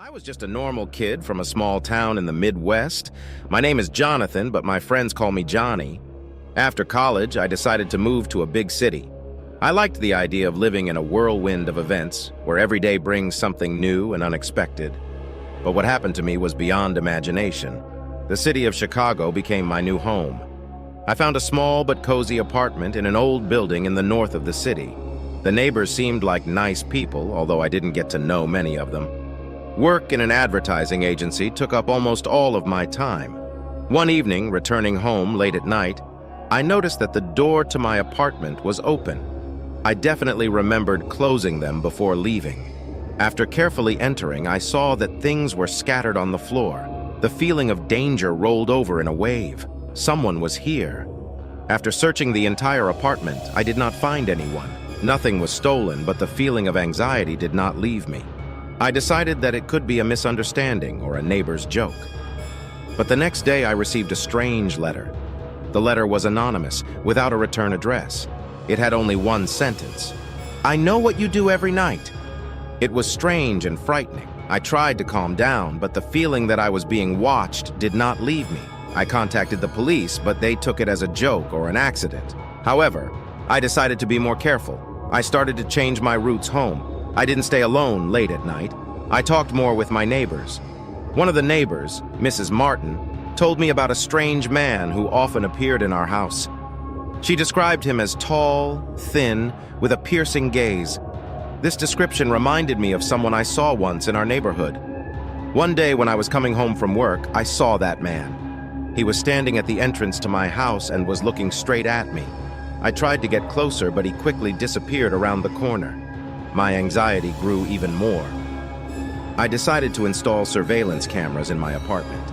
I was just a normal kid from a small town in the Midwest. My name is Jonathan, but my friends call me Johnny. After college, I decided to move to a big city. I liked the idea of living in a whirlwind of events, where every day brings something new and unexpected. But what happened to me was beyond imagination. The city of Chicago became my new home. I found a small but cozy apartment in an old building in the north of the city. The neighbors seemed like nice people, although I didn't get to know many of them. Work in an advertising agency took up almost all of my time. One evening, returning home late at night, I noticed that the door to my apartment was open. I definitely remembered closing them before leaving. After carefully entering, I saw that things were scattered on the floor. The feeling of danger rolled over in a wave. Someone was here. After searching the entire apartment, I did not find anyone. Nothing was stolen, but the feeling of anxiety did not leave me. I decided that it could be a misunderstanding or a neighbor's joke. But the next day I received a strange letter. The letter was anonymous, without a return address. It had only one sentence. "I know what you do every night." It was strange and frightening. I tried to calm down, but the feeling that I was being watched did not leave me. I contacted the police, but they took it as a joke or an accident. However, I decided to be more careful. I started to change my routes home. I didn't stay alone late at night. I talked more with my neighbors. One of the neighbors, Mrs. Martin, told me about a strange man who often appeared in our house. She described him as tall, thin, with a piercing gaze. This description reminded me of someone I saw once in our neighborhood. One day when I was coming home from work, I saw that man. He was standing at the entrance to my house and was looking straight at me. I tried to get closer, but he quickly disappeared around the corner. My anxiety grew even more. I decided to install surveillance cameras in my apartment.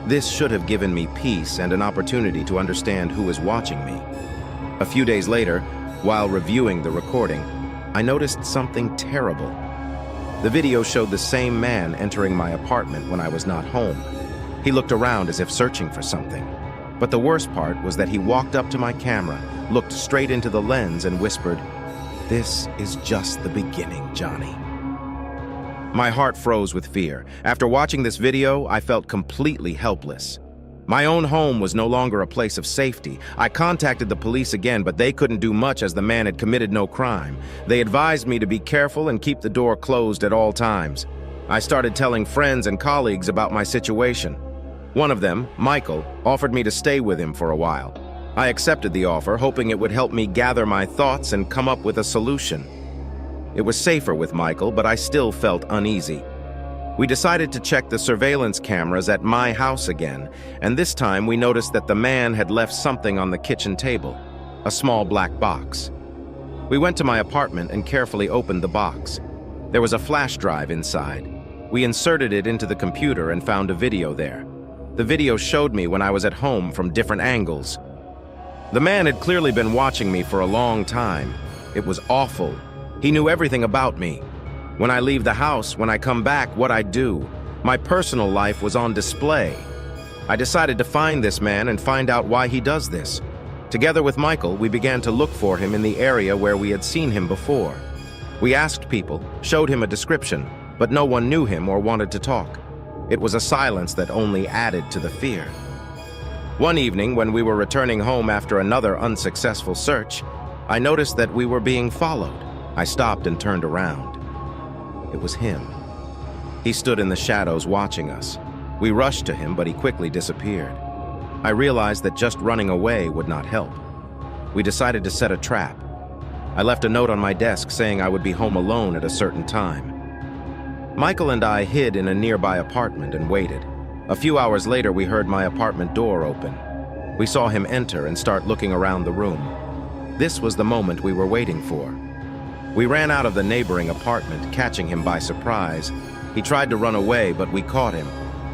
This should have given me peace and an opportunity to understand who was watching me. A few days later, while reviewing the recording, I noticed something terrible. The video showed the same man entering my apartment when I was not home. He looked around as if searching for something. But the worst part was that he walked up to my camera, looked straight into the lens and whispered, "This is just the beginning, Johnny." My heart froze with fear. After watching this video, I felt completely helpless. My own home was no longer a place of safety. I contacted the police again, but they couldn't do much as the man had committed no crime. They advised me to be careful and keep the door closed at all times. I started telling friends and colleagues about my situation. One of them, Michael, offered me to stay with him for a while. I accepted the offer, hoping it would help me gather my thoughts and come up with a solution. It was safer with Michael, but I still felt uneasy. We decided to check the surveillance cameras at my house again, and this time we noticed that the man had left something on the kitchen table, a small black box. We went to my apartment and carefully opened the box. There was a flash drive inside. We inserted it into the computer and found a video there. The video showed me when I was at home from different angles. The man had clearly been watching me for a long time. It was awful. He knew everything about me. When I leave the house, when I come back, what I do. My personal life was on display. I decided to find this man and find out why he does this. Together with Michael, we began to look for him in the area where we had seen him before. We asked people, showed him a description, but no one knew him or wanted to talk. It was a silence that only added to the fear. One evening, when we were returning home after another unsuccessful search, I noticed that we were being followed. I stopped and turned around. It was him. He stood in the shadows watching us. We rushed to him, but he quickly disappeared. I realized that just running away would not help. We decided to set a trap. I left a note on my desk saying I would be home alone at a certain time. Michael and I hid in a nearby apartment and waited. A few hours later, we heard my apartment door open. We saw him enter and start looking around the room. This was the moment we were waiting for. We ran out of the neighboring apartment, catching him by surprise. He tried to run away, but we caught him.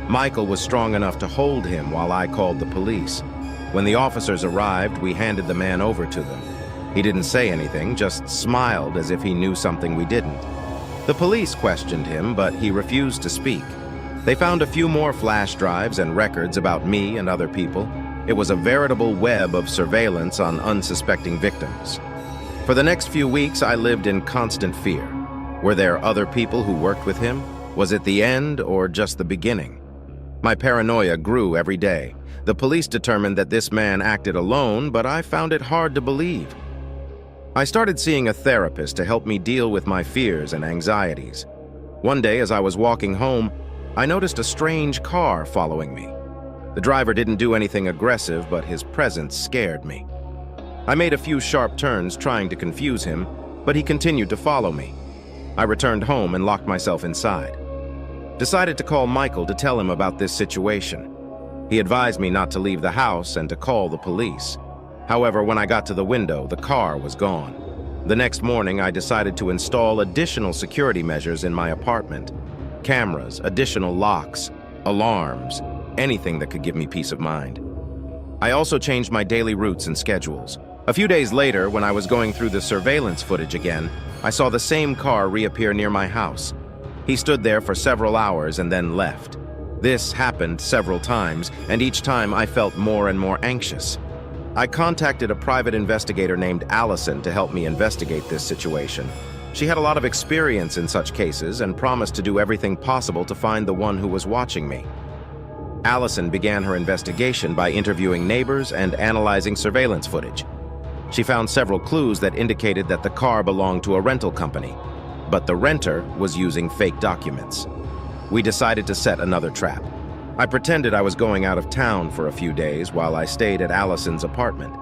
Michael was strong enough to hold him while I called the police. When the officers arrived, we handed the man over to them. He didn't say anything, just smiled as if he knew something we didn't. The police questioned him, but he refused to speak. They found a few more flash drives and records about me and other people. It was a veritable web of surveillance on unsuspecting victims. For the next few weeks, I lived in constant fear. Were there other people who worked with him? Was it the end or just the beginning? My paranoia grew every day. The police determined that this man acted alone, but I found it hard to believe. I started seeing a therapist to help me deal with my fears and anxieties. One day, as I was walking home, I noticed a strange car following me. The driver didn't do anything aggressive, but his presence scared me. I made a few sharp turns trying to confuse him, but he continued to follow me. I returned home and locked myself inside. Decided to call Michael to tell him about this situation. He advised me not to leave the house and to call the police. However, when I got to the window, the car was gone. The next morning, I decided to install additional security measures in my apartment. Cameras, additional locks, alarms, anything that could give me peace of mind. I also changed my daily routes and schedules. A few days later, when I was going through the surveillance footage again, I saw the same car reappear near my house. He stood there for several hours and then left. This happened several times, and each time I felt more and more anxious. I contacted a private investigator named Allison to help me investigate this situation. She had a lot of experience in such cases and promised to do everything possible to find the one who was watching me. Allison began her investigation by interviewing neighbors and analyzing surveillance footage. She found several clues that indicated that the car belonged to a rental company, but the renter was using fake documents. We decided to set another trap. I pretended I was going out of town for a few days while I stayed at Allison's apartment.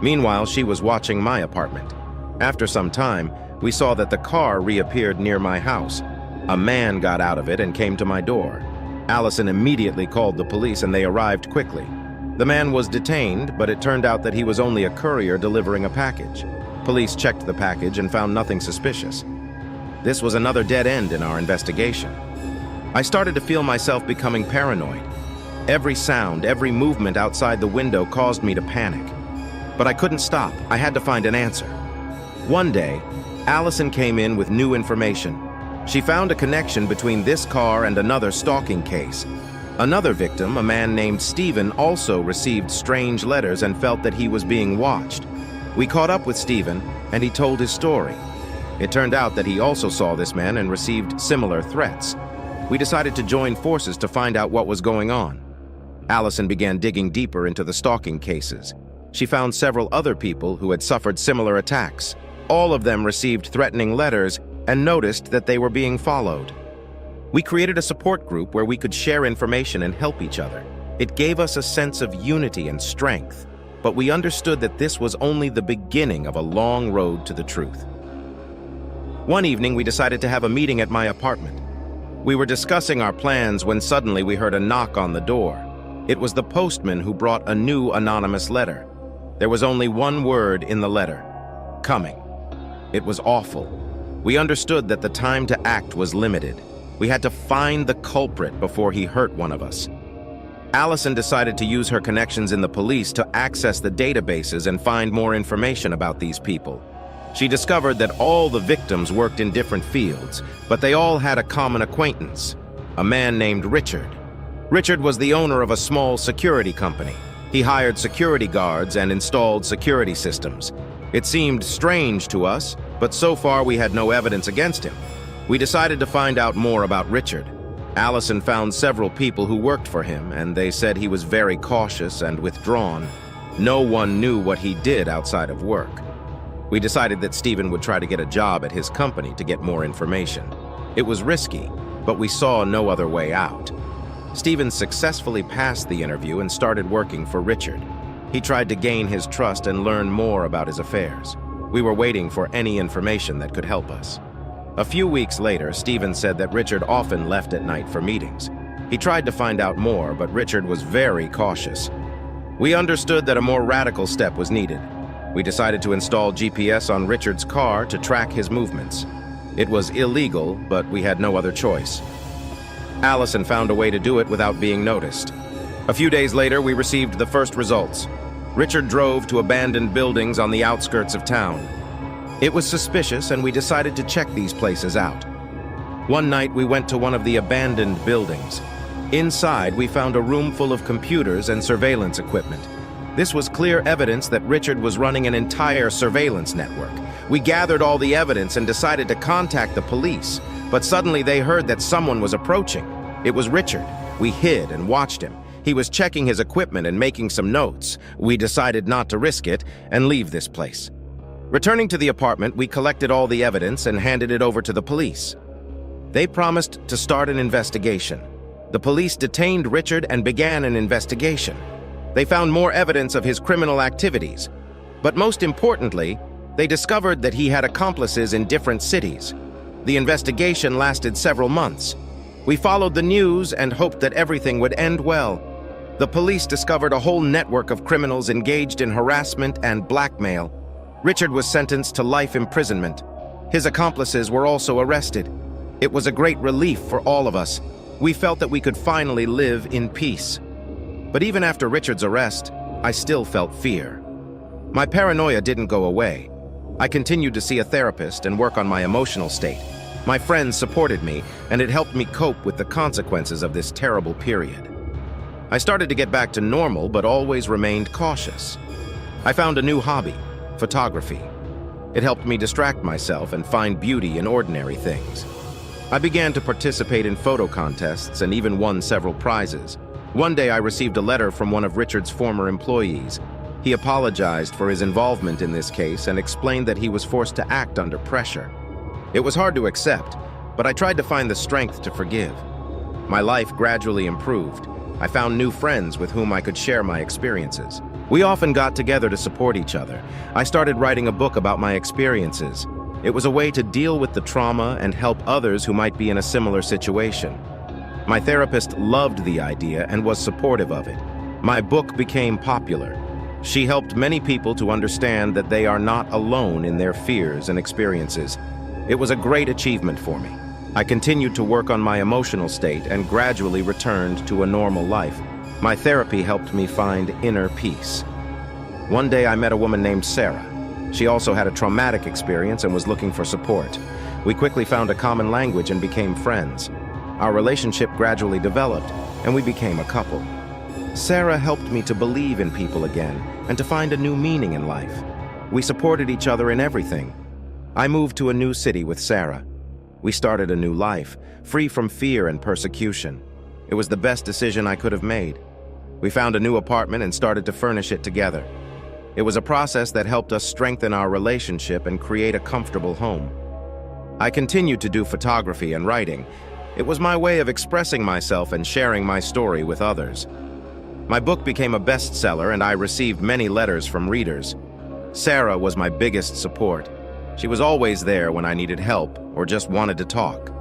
Meanwhile, she was watching my apartment. After some time, we saw that the car reappeared near my house. A man got out of it and came to my door. Allison immediately called the police and they arrived quickly. The man was detained, but it turned out that he was only a courier delivering a package. Police checked the package and found nothing suspicious. This was another dead end in our investigation. I started to feel myself becoming paranoid. Every sound, every movement outside the window caused me to panic. But I couldn't stop. I had to find an answer. One day, Allison came in with new information. She found a connection between this car and another stalking case. Another victim, a man named Stephen, also received strange letters and felt that he was being watched. We caught up with Stephen, and he told his story. It turned out that he also saw this man and received similar threats. We decided to join forces to find out what was going on. Allison began digging deeper into the stalking cases. She found several other people who had suffered similar attacks. All of them received threatening letters and noticed that they were being followed. We created a support group where we could share information and help each other. It gave us a sense of unity and strength, but we understood that this was only the beginning of a long road to the truth. One evening, we decided to have a meeting at my apartment. We were discussing our plans when suddenly we heard a knock on the door. It was the postman who brought a new anonymous letter. There was only one word in the letter: coming. It was awful. We understood that the time to act was limited. We had to find the culprit before he hurt one of us. Allison decided to use her connections in the police to access the databases and find more information about these people. She discovered that all the victims worked in different fields, but they all had a common acquaintance, a man named Richard. Richard was the owner of a small security company. He hired security guards and installed security systems. It seemed strange to us, but so far we had no evidence against him. We decided to find out more about Richard. Allison found several people who worked for him, and they said he was very cautious and withdrawn. No one knew what he did outside of work. We decided that Stephen would try to get a job at his company to get more information. It was risky, but we saw no other way out. Stephen successfully passed the interview and started working for Richard. He tried to gain his trust and learn more about his affairs. We were waiting for any information that could help us. A few weeks later, Stephen said that Richard often left at night for meetings. He tried to find out more, but Richard was very cautious. We understood that a more radical step was needed. We decided to install GPS on Richard's car to track his movements. It was illegal, but we had no other choice. Allison found a way to do it without being noticed. A few days later, we received the first results. Richard drove to abandoned buildings on the outskirts of town. It was suspicious, and we decided to check these places out. One night, we went to one of the abandoned buildings. Inside, we found a room full of computers and surveillance equipment. This was clear evidence that Richard was running an entire surveillance network. We gathered all the evidence and decided to contact the police. But suddenly they heard that someone was approaching. It was Richard. We hid and watched him. He was checking his equipment and making some notes. We decided not to risk it and leave this place. Returning to the apartment, we collected all the evidence and handed it over to the police. They promised to start an investigation. The police detained Richard and began an investigation. They found more evidence of his criminal activities. But most importantly, they discovered that he had accomplices in different cities. The investigation lasted several months. We followed the news and hoped that everything would end well. The police discovered a whole network of criminals engaged in harassment and blackmail. Richard was sentenced to life imprisonment. His accomplices were also arrested. It was a great relief for all of us. We felt that we could finally live in peace. But even after Richard's arrest, I still felt fear. My paranoia didn't go away. I continued to see a therapist and work on my emotional state. My friends supported me, and it helped me cope with the consequences of this terrible period. I started to get back to normal, but always remained cautious. I found a new hobby, photography. It helped me distract myself and find beauty in ordinary things. I began to participate in photo contests and even won several prizes. One day I received a letter from one of Richard's former employees. He apologized for his involvement in this case and explained that he was forced to act under pressure. It was hard to accept, but I tried to find the strength to forgive. My life gradually improved. I found new friends with whom I could share my experiences. We often got together to support each other. I started writing a book about my experiences. It was a way to deal with the trauma and help others who might be in a similar situation. My therapist loved the idea and was supportive of it. My book became popular. She helped many people to understand that they are not alone in their fears and experiences. It was a great achievement for me. I continued to work on my emotional state and gradually returned to a normal life. My therapy helped me find inner peace. One day I met a woman named Sarah. She also had a traumatic experience and was looking for support. We quickly found a common language and became friends. Our relationship gradually developed, and we became a couple. Sarah helped me to believe in people again and to find a new meaning in life. We supported each other in everything. I moved to a new city with Sarah. We started a new life, free from fear and persecution. It was the best decision I could have made. We found a new apartment and started to furnish it together. It was a process that helped us strengthen our relationship and create a comfortable home. I continued to do photography and writing. It was my way of expressing myself and sharing my story with others. My book became a bestseller and I received many letters from readers. Sarah was my biggest support. She was always there when I needed help or just wanted to talk.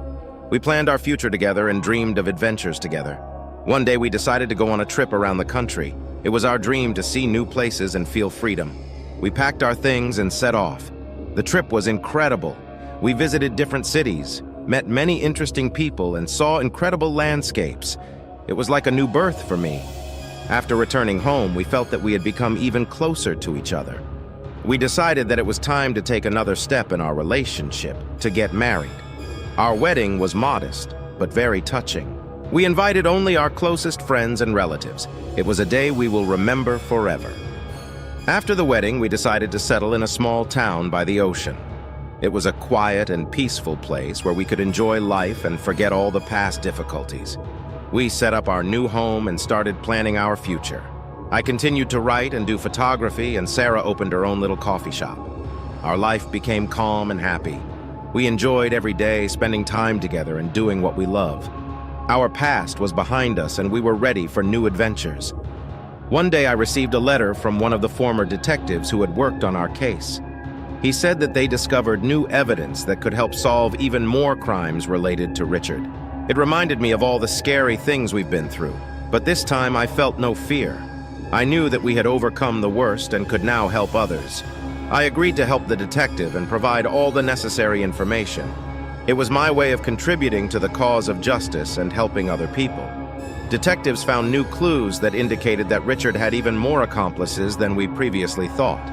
We planned our future together and dreamed of adventures together. One day we decided to go on a trip around the country. It was our dream to see new places and feel freedom. We packed our things and set off. The trip was incredible. We visited different cities, met many interesting people, and saw incredible landscapes. It was like a new birth for me. After returning home, we felt that we had become even closer to each other. We decided that it was time to take another step in our relationship, to get married. Our wedding was modest, but very touching. We invited only our closest friends and relatives. It was a day we will remember forever. After the wedding, we decided to settle in a small town by the ocean. It was a quiet and peaceful place where we could enjoy life and forget all the past difficulties. We set up our new home and started planning our future. I continued to write and do photography, and Sarah opened her own little coffee shop. Our life became calm and happy. We enjoyed every day spending time together and doing what we love. Our past was behind us and we were ready for new adventures. One day I received a letter from one of the former detectives who had worked on our case. He said that they discovered new evidence that could help solve even more crimes related to Richard. It reminded me of all the scary things we've been through, but this time I felt no fear. I knew that we had overcome the worst and could now help others. I agreed to help the detective and provide all the necessary information. It was my way of contributing to the cause of justice and helping other people. Detectives found new clues that indicated that Richard had even more accomplices than we previously thought.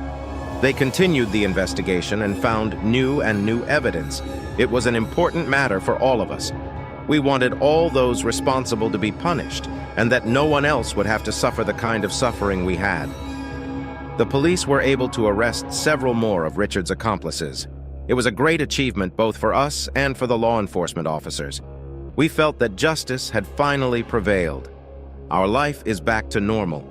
They continued the investigation and found new evidence. It was an important matter for all of us. We wanted all those responsible to be punished, and that no one else would have to suffer the kind of suffering we had. The police were able to arrest several more of Richard's accomplices. It was a great achievement both for us and for the law enforcement officers. We felt that justice had finally prevailed. Our life is back to normal.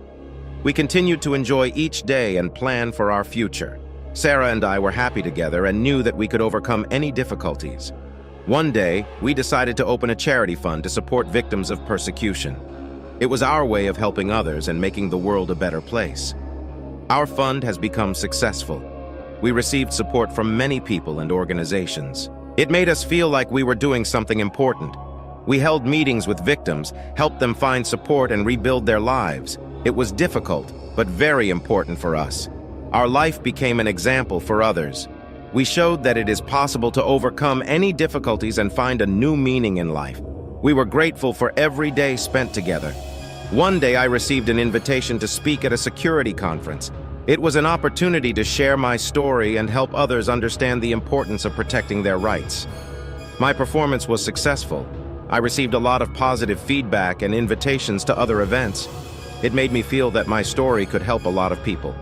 We continued to enjoy each day and plan for our future. Sarah and I were happy together and knew that we could overcome any difficulties. One day, we decided to open a charity fund to support victims of persecution. It was our way of helping others and making the world a better place. Our fund has become successful. We received support from many people and organizations. It made us feel like we were doing something important. We held meetings with victims, helped them find support and rebuild their lives. It was difficult, but very important for us. Our life became an example for others. We showed that it is possible to overcome any difficulties and find a new meaning in life. We were grateful for every day spent together. One day I received an invitation to speak at a security conference. It was an opportunity to share my story and help others understand the importance of protecting their rights. My performance was successful. I received a lot of positive feedback and invitations to other events. It made me feel that my story could help a lot of people.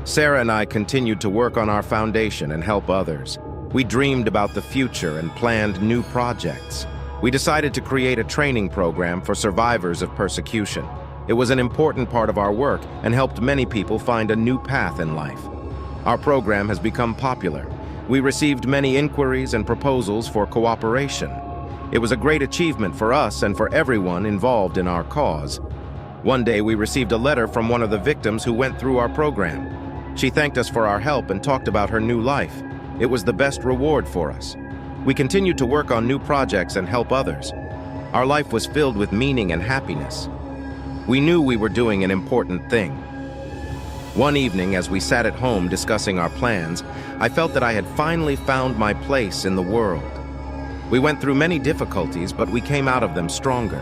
Sarah and I continued to work on our foundation and help others. We dreamed about the future and planned new projects. We decided to create a training program for survivors of persecution. It was an important part of our work and helped many people find a new path in life. Our program has become popular. We received many inquiries and proposals for cooperation. It was a great achievement for us and for everyone involved in our cause. One day we received a letter from one of the victims who went through our program. She thanked us for our help and talked about her new life. It was the best reward for us. We continued to work on new projects and help others. Our life was filled with meaning and happiness. We knew we were doing an important thing. One evening, as we sat at home discussing our plans, I felt that I had finally found my place in the world. We went through many difficulties, but we came out of them stronger.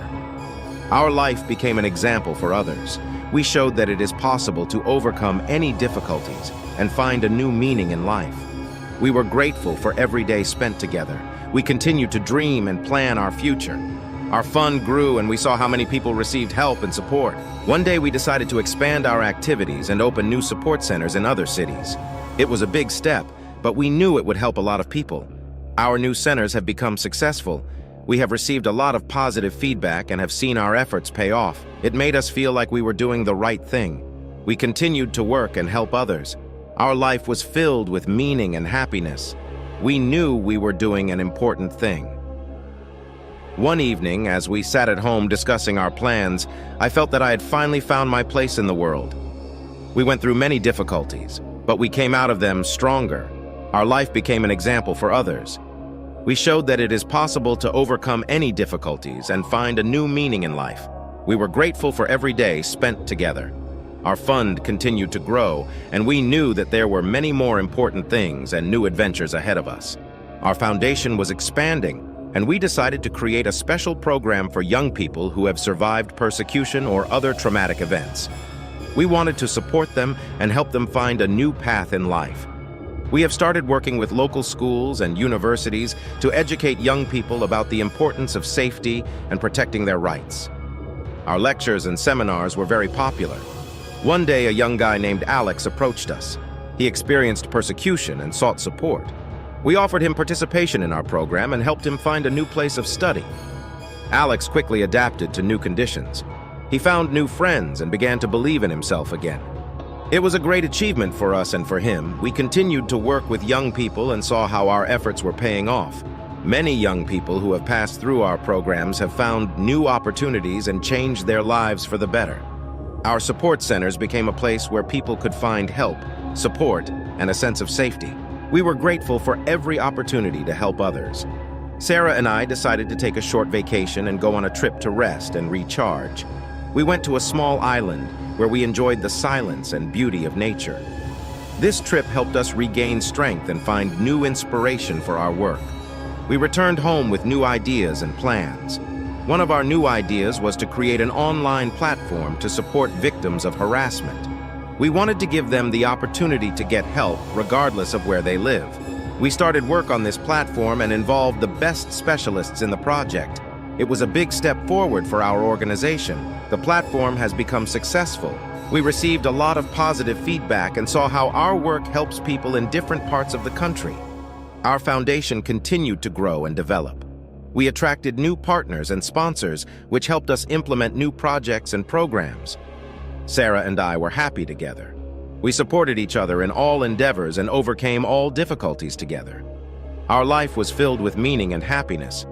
Our life became an example for others. We showed that it is possible to overcome any difficulties and find a new meaning in life. We were grateful for every day spent together. We continued to dream and plan our future. Our fund grew and we saw how many people received help and support. One day we decided to expand our activities and open new support centers in other cities. It was a big step, but we knew it would help a lot of people. Our new centers have become successful. We have received a lot of positive feedback and have seen our efforts pay off. It made us feel like we were doing the right thing. We continued to work and help others. Our life was filled with meaning and happiness. We knew we were doing an important thing. One evening, as we sat at home discussing our plans, I felt that I had finally found my place in the world. We went through many difficulties, but we came out of them stronger. Our life became an example for others. We showed that it is possible to overcome any difficulties and find a new meaning in life. We were grateful for every day spent together. Our fund continued to grow, and we knew that there were many more important things and new adventures ahead of us. Our foundation was expanding, and we decided to create a special program for young people who have survived persecution or other traumatic events. We wanted to support them and help them find a new path in life. We have started working with local schools and universities to educate young people about the importance of safety and protecting their rights. Our lectures and seminars were very popular. One day, a young guy named Alex approached us. He experienced persecution and sought support. We offered him participation in our program and helped him find a new place of study. Alex quickly adapted to new conditions. He found new friends and began to believe in himself again. It was a great achievement for us and for him. We continued to work with young people and saw how our efforts were paying off. Many young people who have passed through our programs have found new opportunities and changed their lives for the better. Our support centers became a place where people could find help, support, and a sense of safety. We were grateful for every opportunity to help others. Sarah and I decided to take a short vacation and go on a trip to rest and recharge. We went to a small island where we enjoyed the silence and beauty of nature. This trip helped us regain strength and find new inspiration for our work. We returned home with new ideas and plans. One of our new ideas was to create an online platform to support victims of harassment. We wanted to give them the opportunity to get help regardless of where they live. We started work on this platform and involved the best specialists in the project. It was a big step forward for our organization. The platform has become successful. We received a lot of positive feedback and saw how our work helps people in different parts of the country. Our foundation continued to grow and develop. We attracted new partners and sponsors, which helped us implement new projects and programs. Sarah and I were happy together. We supported each other in all endeavors and overcame all difficulties together. Our life was filled with meaning and happiness.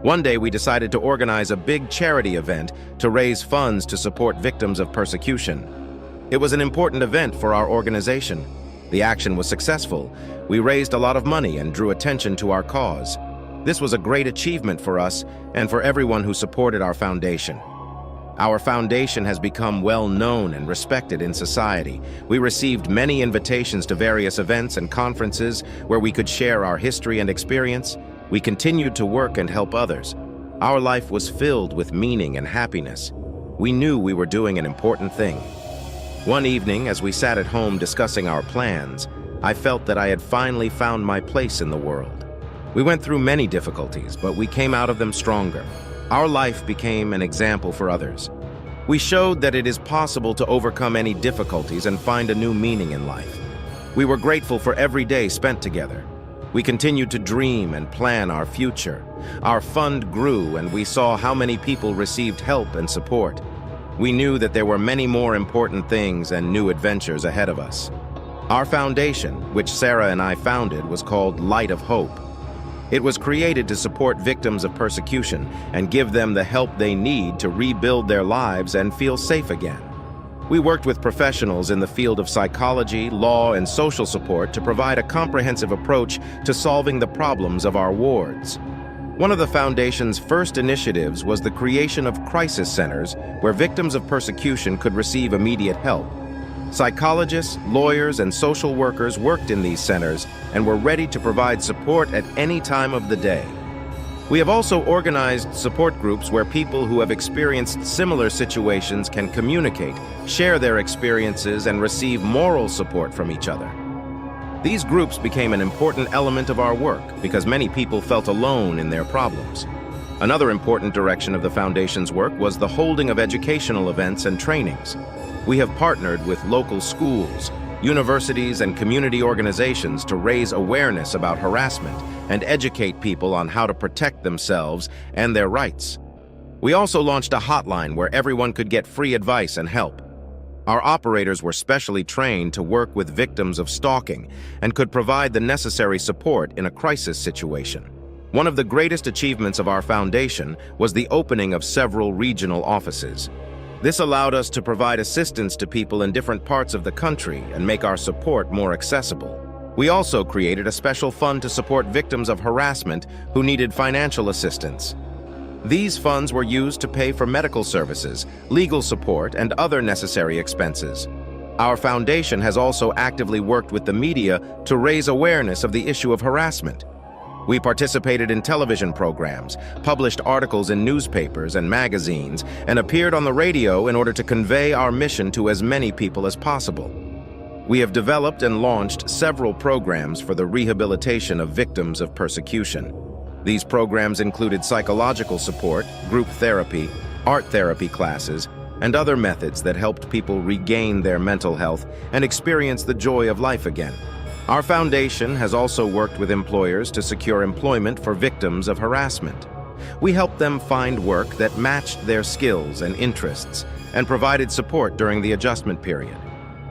One day we decided to organize a big charity event to raise funds to support victims of persecution. It was an important event for our organization. The action was successful. We raised a lot of money and drew attention to our cause. This was a great achievement for us and for everyone who supported our foundation. Our foundation has become well known and respected in society. We received many invitations to various events and conferences where we could share our history and experience. We continued to work and help others. Our life was filled with meaning and happiness. We knew we were doing an important thing. One evening, as we sat at home discussing our plans, I felt that I had finally found my place in the world. We went through many difficulties, but we came out of them stronger. Our life became an example for others. We showed that it is possible to overcome any difficulties and find a new meaning in life. We were grateful for every day spent together. We continued to dream and plan our future. Our fund grew and we saw how many people received help and support. We knew that there were many more important things and new adventures ahead of us. Our foundation, which Sarah and I founded, was called Light of Hope. It was created to support victims of persecution and give them the help they need to rebuild their lives and feel safe again. We worked with professionals in the field of psychology, law, and social support to provide a comprehensive approach to solving the problems of our wards. One of the Foundation's first initiatives was the creation of crisis centers where victims of persecution could receive immediate help. Psychologists, lawyers, and social workers worked in these centers and were ready to provide support at any time of the day. We have also organized support groups where people who have experienced similar situations can communicate, share their experiences, and receive moral support from each other. These groups became an important element of our work because many people felt alone in their problems. Another important direction of the Foundation's work was the holding of educational events and trainings. We have partnered with local schools, universities, and community organizations to raise awareness about harassment and educate people on how to protect themselves and their rights. We also launched a hotline where everyone could get free advice and help. Our operators were specially trained to work with victims of stalking and could provide the necessary support in a crisis situation. One of the greatest achievements of our foundation was the opening of several regional offices. This allowed us to provide assistance to people in different parts of the country and make our support more accessible. We also created a special fund to support victims of harassment who needed financial assistance. These funds were used to pay for medical services, legal support, and other necessary expenses. Our foundation has also actively worked with the media to raise awareness of the issue of harassment. We participated in television programs, published articles in newspapers and magazines, and appeared on the radio in order to convey our mission to as many people as possible. We have developed and launched several programs for the rehabilitation of victims of persecution. These programs included psychological support, group therapy, art therapy classes, and other methods that helped people regain their mental health and experience the joy of life again. Our foundation has also worked with employers to secure employment for victims of harassment. We helped them find work that matched their skills and interests and provided support during the adjustment period.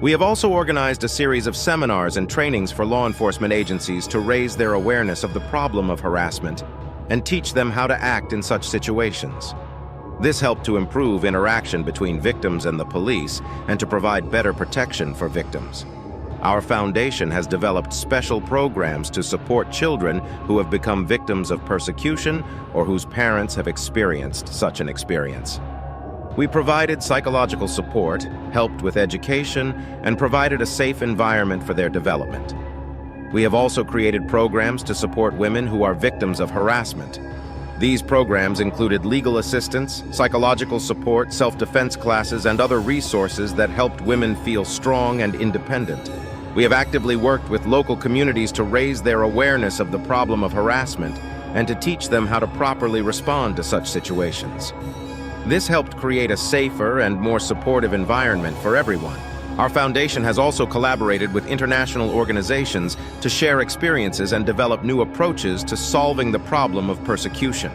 We have also organized a series of seminars and trainings for law enforcement agencies to raise their awareness of the problem of harassment and teach them how to act in such situations. This helped to improve interaction between victims and the police and to provide better protection for victims. Our foundation has developed special programs to support children who have become victims of persecution or whose parents have experienced such an experience. We provided psychological support, helped with education, and provided a safe environment for their development. We have also created programs to support women who are victims of harassment. These programs included legal assistance, psychological support, self-defense classes, and other resources that helped women feel strong and independent. We have actively worked with local communities to raise their awareness of the problem of harassment and to teach them how to properly respond to such situations. This helped create a safer and more supportive environment for everyone. Our foundation has also collaborated with international organizations to share experiences and develop new approaches to solving the problem of persecution.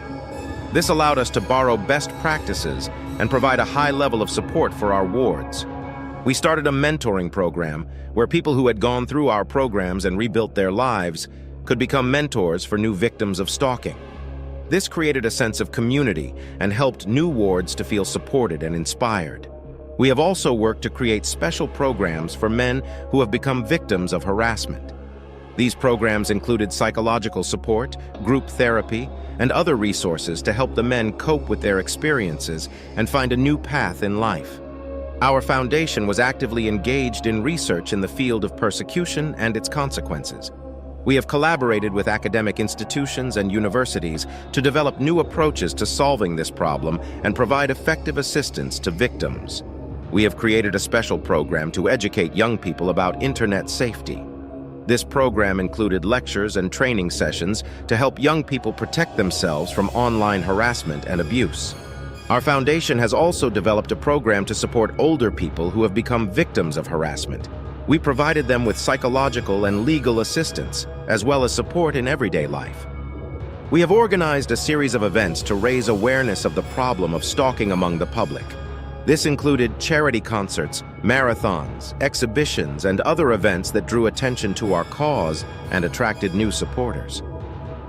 This allowed us to borrow best practices and provide a high level of support for our wards. We started a mentoring program where people who had gone through our programs and rebuilt their lives could become mentors for new victims of stalking. This created a sense of community and helped new wards to feel supported and inspired. We have also worked to create special programs for men who have become victims of harassment. These programs included psychological support, group therapy, and other resources to help the men cope with their experiences and find a new path in life. Our foundation was actively engaged in research in the field of persecution and its consequences. We have collaborated with academic institutions and universities to develop new approaches to solving this problem and provide effective assistance to victims. We have created a special program to educate young people about internet safety. This program included lectures and training sessions to help young people protect themselves from online harassment and abuse. Our foundation has also developed a program to support older people who have become victims of harassment. We provided them with psychological and legal assistance, as well as support in everyday life. We have organized a series of events to raise awareness of the problem of stalking among the public. This included charity concerts, marathons, exhibitions, and other events that drew attention to our cause and attracted new supporters.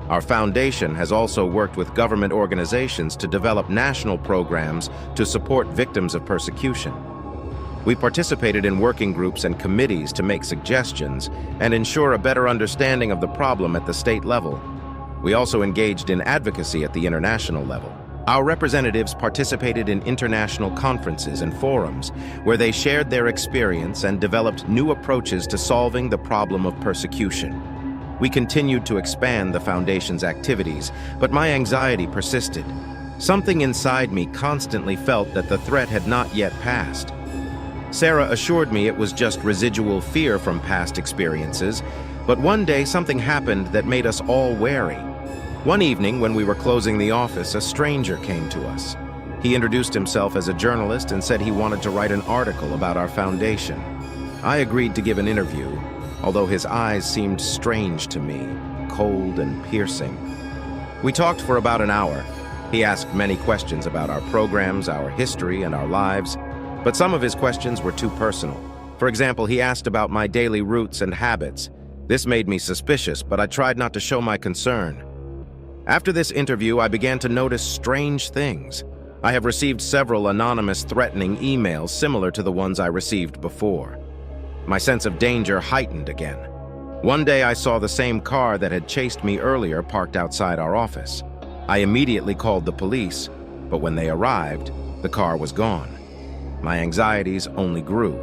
Our foundation has also worked with government organizations to develop national programs to support victims of persecution. We participated in working groups and committees to make suggestions and ensure a better understanding of the problem at the state level. We also engaged in advocacy at the international level. Our representatives participated in international conferences and forums where they shared their experience and developed new approaches to solving the problem of persecution. We continued to expand the foundation's activities, but my anxiety persisted. Something inside me constantly felt that the threat had not yet passed. Sarah assured me it was just residual fear from past experiences, but one day something happened that made us all wary. One evening, when we were closing the office, a stranger came to us. He introduced himself as a journalist and said he wanted to write an article about our foundation. I agreed to give an interview, although his eyes seemed strange to me, cold and piercing. We talked for about an hour. He asked many questions about our programs, our history, and our lives, but some of his questions were too personal. For example, he asked about my daily routes and habits. This made me suspicious, but I tried not to show my concern. After this interview, I began to notice strange things. I have received several anonymous threatening emails similar to the ones I received before. My sense of danger heightened again. One day I saw the same car that had chased me earlier parked outside our office. I immediately called the police, but when they arrived, the car was gone. My anxieties only grew.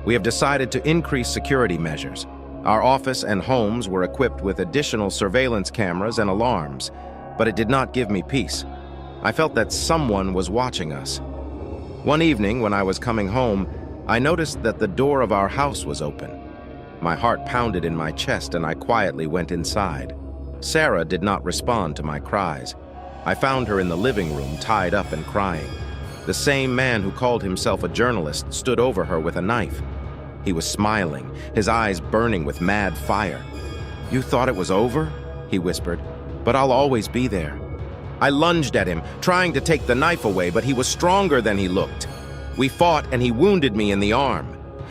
We have decided to increase security measures. Our office and homes were equipped with additional surveillance cameras and alarms, but it did not give me peace. I felt that someone was watching us. One evening, when I was coming home, I noticed that the door of our house was open. My heart pounded in my chest and I quietly went inside. Sarah did not respond to my cries. I found her in the living room, tied up and crying. The same man who called himself a journalist stood over her with a knife. He was smiling, his eyes burning with mad fire. "You thought it was over?" he whispered, "but I'll always be there." I lunged at him, trying to take the knife away, but he was stronger than he looked. We fought and he wounded me in the arm.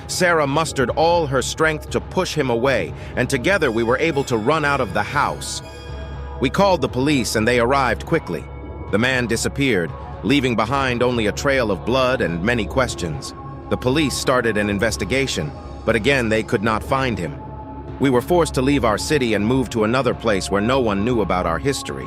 Sarah mustered all her strength to push him away, and together we were able to run out of the house. We called the police and they arrived quickly. The man disappeared, leaving behind only a trail of blood and many questions. The police started an investigation, but again they could not find him. We were forced to leave our city and move to another place where no one knew about our history.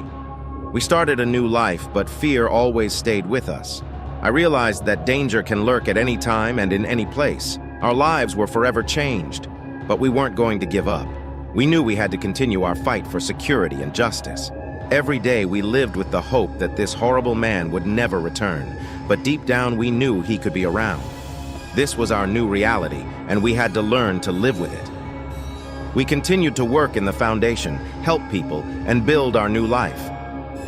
We started a new life, but fear always stayed with us. I realized that danger can lurk at any time and in any place. Our lives were forever changed, but we weren't going to give up. We knew we had to continue our fight for security and justice. Every day we lived with the hope that this horrible man would never return, but deep down we knew he could be around. This was our new reality, and we had to learn to live with it. We continued to work in the foundation, help people, and build our new life.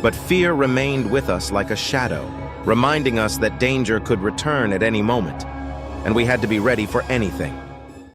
But fear remained with us like a shadow, reminding us that danger could return at any moment. and we had to be ready for anything.